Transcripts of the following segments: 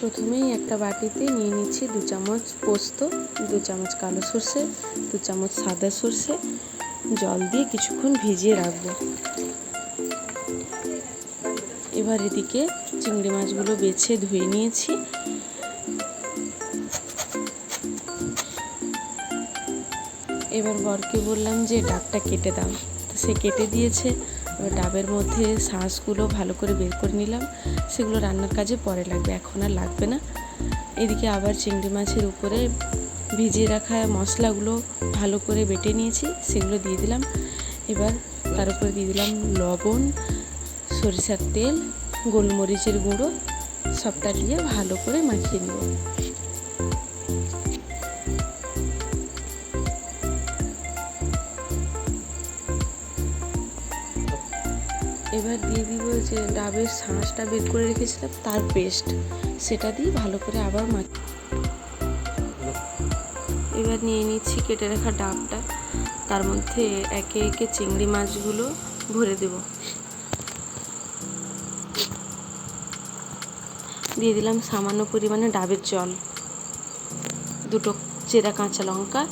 প্রথমেই একটা বাটিতে নিয়ে নিচ্ছি 2 চামচ পোস্ত, 2 চামচ কালো সর্ষে, 2 চামচ সাদা সর্ষে, জল দিয়ে কিছুক্ষণ ভিজিয়ে রাখবো। এবার এদিকে চিংড়ি মাছগুলো বেছে ধুয়ে নিয়েছি। এবার বরকে বললাম যে ডাবটা কেটে দাও, তো সে কেটে দিয়েছে। এবার ডাবের মধ্যে শাঁসগুলো ভালো করে বের করে নিলাম, সেগুলো রান্নার কাজে পরে লাগবে, এখন আর লাগবে না। এদিকে আবার চিংড়ি মাছের উপরে ভিজিয়ে রাখা মশলাগুলো ভালো করে বেটে নিয়েছি, সেগুলো দিয়ে দিলাম। এবার তার উপরে দিয়ে দিলাম লবণ, সরিষার তেল, গোলমরিচের গুঁড়ো, সবটা দিয়ে ভালো করে মাখিয়ে নেব। এবার দিয়ে দিব যে ডাবের শাঁসটা বের করে রেখেছিলাম তার পেস্ট, সেটা দিয়ে ভালো করে আবার মাখি। এবার নিয়ে নিচ্ছি কেটে রাখা ডাবটা, তার মধ্যে একে একে চিংড়ি মাছগুলো ভরে দেব। দিয়ে দিলাম সামান্য পরিমাণে ডাবের জল, 2টো চেরা কাঁচা লঙ্কা।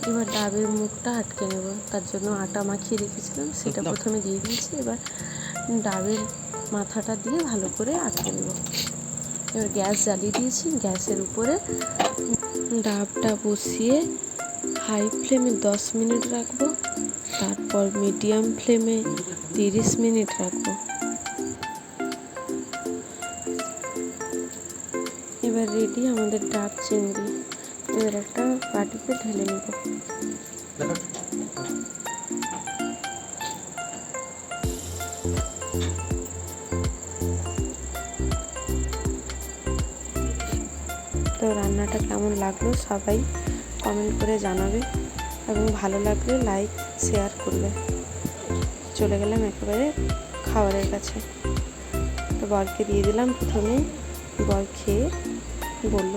এবার ডাবের মুখটা আটকে নেব, তার জন্য আটা মাখিয়ে রেখেছিলাম, সেটা প্রথমে দিয়ে দিয়েছি। এবার ডাবের মাথাটা দিয়ে ভালো করে আটকে নেব। এবার গ্যাস জ্বালিয়ে দিয়েছি, গ্যাসের উপরে ডাবটা বসিয়ে হাই ফ্লেমে 10 মিনিট রাখবো, তারপর মিডিয়াম ফ্লেমে 30 মিনিট রাখবো। এবার রেডি আমাদের ডাব চিংড়ি। এবার একটা বাটিতে ঢেলে নেব। তো রান্নাটা কেমন লাগলো সবাই কমেন্ট করে জানাবে, এবং ভালো লাগলে লাইক শেয়ার করবে। চলে গেলাম একেবারে খাবারের কাছে। তো বরকে দিয়ে দিলাম প্রথমে, বর খেয়ে বলল